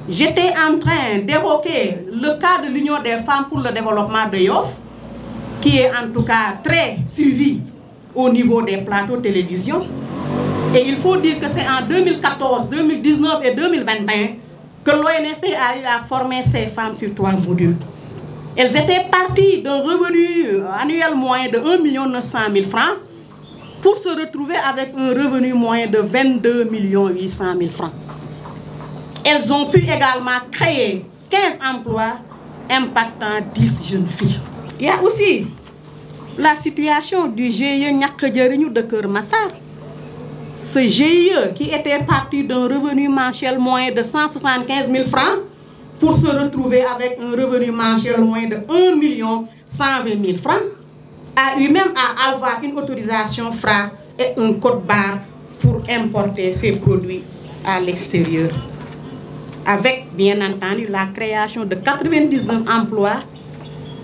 j'étais en train d'évoquer le cas de l'Union des femmes pour le développement de Yoff, qui est en tout cas très suivi au niveau des plateaux de télévision. Et il faut dire que c'est en 2014, 2019 et 2021 que l'ONFP a eu à former ces femmes sur 3 modules. Elles étaient parties d'un revenu annuel moyen de 1 900 000 francs pour se retrouver avec un revenu moyen de 22 800 000 francs. Elles ont pu également créer 15 emplois impactant 10 jeunes filles. Il y a aussi la situation du GIE Niak Djariñu de Keur Massar. Ce GIE qui était parti d'un revenu mensuel moyen de 175 000 francs pour se retrouver avec un revenu mensuel moyen de 1 120 000 francs, a eu même à avoir une autorisation FRA et un code-barre pour importer ses produits à l'extérieur. Avec, bien entendu, la création de 99 emplois,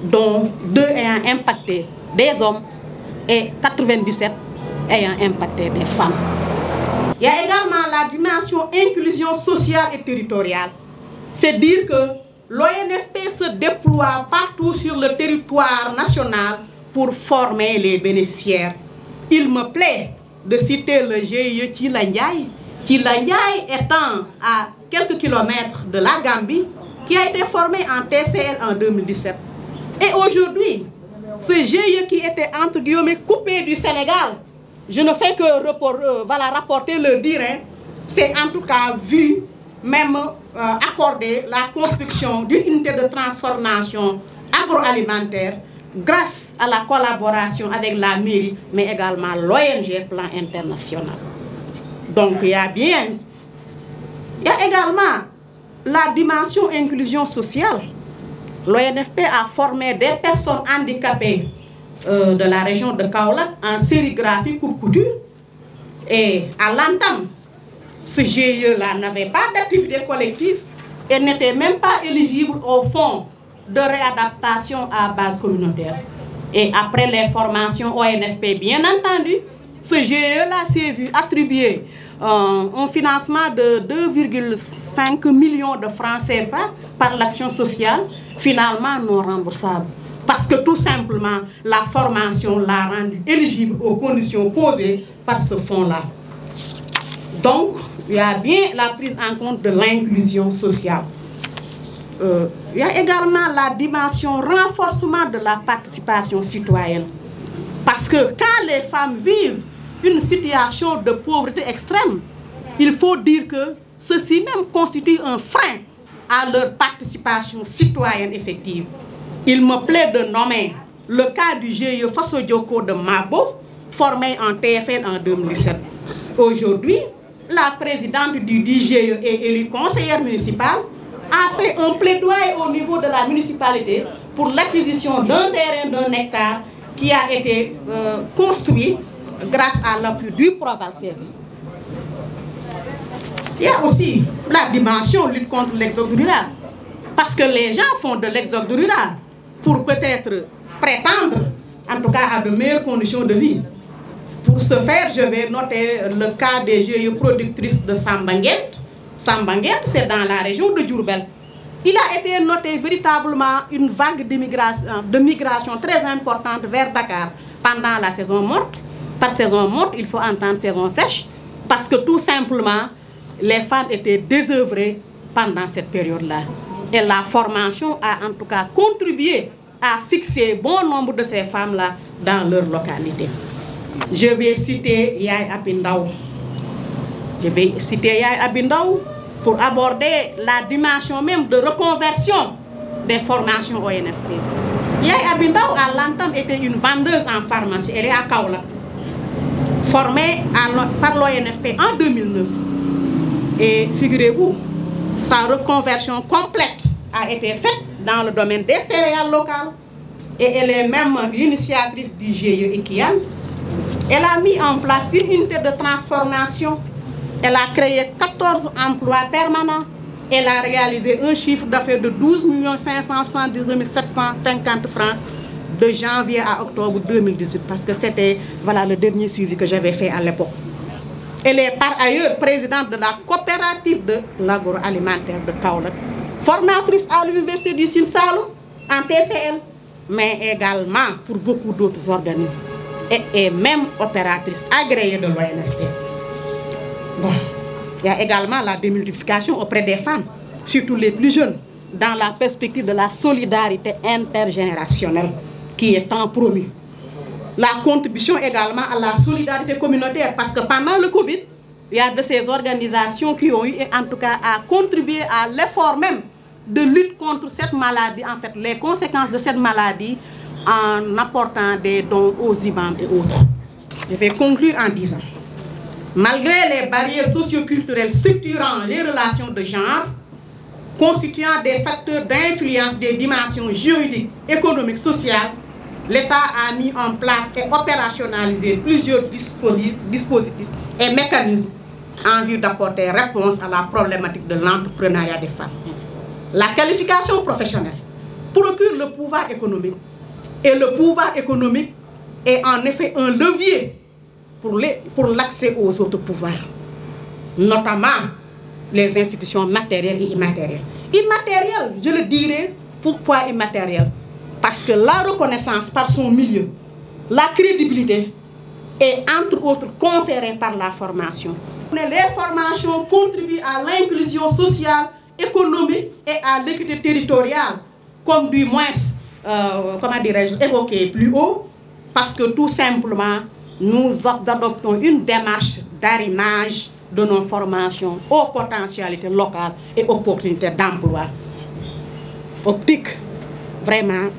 dont 2 ayant impacté des hommes et 97 ayant impacté des femmes. Il y a également la dimension inclusion sociale et territoriale. C'est dire que l'ONFP se déploie partout sur le territoire national pour former les bénéficiaires. Il me plaît de citer le GIE Chilandiaï, Chilandiaï étant à quelques kilomètres de la Gambie, qui a été formé en TCL en 2017. Et aujourd'hui, ce GIE qui était entre guillemets coupé du Sénégal, je ne fais que rapporter le dire, c'est en tout cas vu, même accorder la construction d'une unité de transformation agroalimentaire grâce à la collaboration avec la mairie, mais également l'ONG Plan International. Donc il y a également la dimension inclusion sociale. L'ONFP a formé des personnes handicapées de la région de Kaolack en sérigraphie couture. Et à l'entame, ce GIE-là n'avait pas d'activité collective et n'était même pas éligible au fonds de réadaptation à base communautaire. Et après les formations ONFP, bien entendu, ce GIE-là s'est vu attribuer un financement de 2,5 millions de francs CFA par l'action sociale, finalement non remboursable. Parce que tout simplement, la formation l'a rendu éligible aux conditions posées par ce fonds-là. Donc, il y a bien la prise en compte de l'inclusion sociale. Il y a également la dimension renforcement de la participation citoyenne. Parce que quand les femmes vivent une situation de pauvreté extrême, il faut dire que ceci même constitue un frein à leur participation citoyenne effective. Il me plaît de nommer le cas du GIE Faso Dioko de Mabo, formé en TFL en 2017. Aujourd'hui, la présidente du GIE et élue conseillère municipale a fait un plaidoyer au niveau de la municipalité pour l'acquisition d'un terrain d'un hectare qui a été construit grâce à l'appui du Proval-CV. Il y a aussi la dimension lutte contre l'exode rural. Parce que les gens font de l'exode rural pour peut-être prétendre, en tout cas, à de meilleures conditions de vie. Pour ce faire, je vais noter le cas des GIE productrices de Sambanguet. Sambanguet, c'est dans la région de Diourbel. Il a été noté véritablement une vague de migration très importante vers Dakar pendant la saison morte. Par saison morte, il faut entendre saison sèche, parce que tout simplement, les femmes étaient désœuvrées pendant cette période-là. Et la formation a en tout cas contribué à fixer bon nombre de ces femmes-là dans leur localité. Je vais citer Yaye Abindaou. Pour aborder la dimension même de reconversion des formations ONFP. Yaye Abindaou, à l'entame, était une vendeuse en pharmacie. Elle est à Kaolack. Formée par l'ONFP en 2009. Et figurez-vous, sa reconversion complète a été faite dans le domaine des céréales locales. Et elle est même l'initiatrice du GIE Ikian. Elle a mis en place une unité de transformation. Elle a créé 14 emplois permanents. Elle a réalisé un chiffre d'affaires de 12 579 750 francs de janvier à octobre 2018. Parce que c'était le dernier suivi que j'avais fait à l'époque. Elle est par ailleurs présidente de la coopérative de l'agroalimentaire de Kaolack, formatrice à l'université du Sine Saloum en TCL, mais également pour beaucoup d'autres organismes. Et même opératrice agréée de l'ONFP. Bon, il y a également la démultiplication auprès des femmes, surtout les plus jeunes, dans la perspective de la solidarité intergénérationnelle qui est tant promue. La contribution également à la solidarité communautaire, parce que pendant le Covid, il y a de ces organisations qui ont eu, en tout cas, à contribuer à l'effort même de lutte contre cette maladie, en fait, les conséquences de cette maladie, en apportant des dons aux imams et autres. Je vais conclure en disant, malgré les barrières socioculturelles structurant les relations de genre, constituant des facteurs d'influence des dimensions juridiques, économiques, sociales, l'État a mis en place et opérationnalisé plusieurs dispositifs et mécanismes en vue d'apporter réponse à la problématique de l'entrepreneuriat des femmes. La qualification professionnelle procure le pouvoir économique, et le pouvoir économique est en effet un levier pour l'accès aux autres pouvoirs, notamment les institutions matérielles et immatérielles. Immatérielles, je le dirais, pourquoi immatérielles? Parce que la reconnaissance par son milieu, la crédibilité est entre autres conférée par la formation. Les formations contribuent à l'inclusion sociale, économique et à l'équité territoriale, comme du moins, comment dirais-je, évoqué plus haut, parce que tout simplement, nous adoptons une démarche d'arrimage de nos formations aux potentialités locales et opportunités d'emploi. Optique vraiment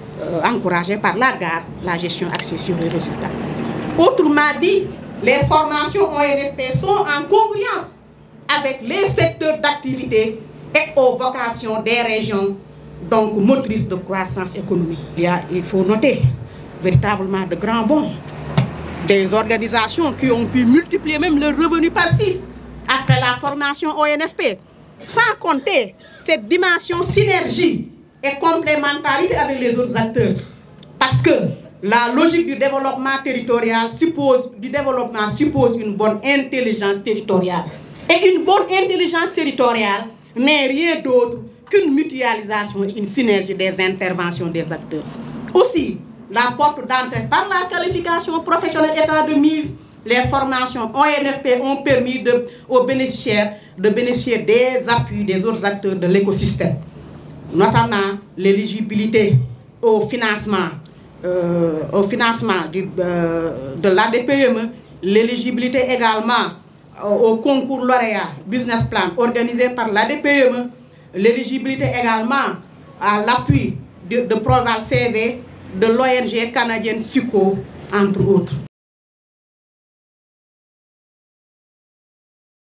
encouragée par la garde, la gestion axée sur les résultats. Autrement dit, les formations ONFP sont en congruence avec les secteurs d'activité et aux vocations des régions, donc motrices de croissance économique. Il faut noter véritablement de grands bons, des organisations qui ont pu multiplier même leurs revenus par 6 après la formation ONFP, sans compter cette dimension synergie et complémentarité avec les autres acteurs. Parce que la logique du développement territorial suppose une bonne intelligence territoriale. Et une bonne intelligence territoriale n'est rien d'autre qu'une mutualisation et une synergie des interventions des acteurs. Aussi, la porte d'entrée par la qualification professionnelle étant de mise, les formations ONFP ont permis aux bénéficiaires de bénéficier des appuis des autres acteurs de l'écosystème, notamment l'éligibilité au financement de l'ADPME, l'éligibilité également au concours lauréat Business Plan organisé par l'ADPME, l'éligibilité également à l'appui de Proval CV, de l'ONG canadienne SUCO, entre autres.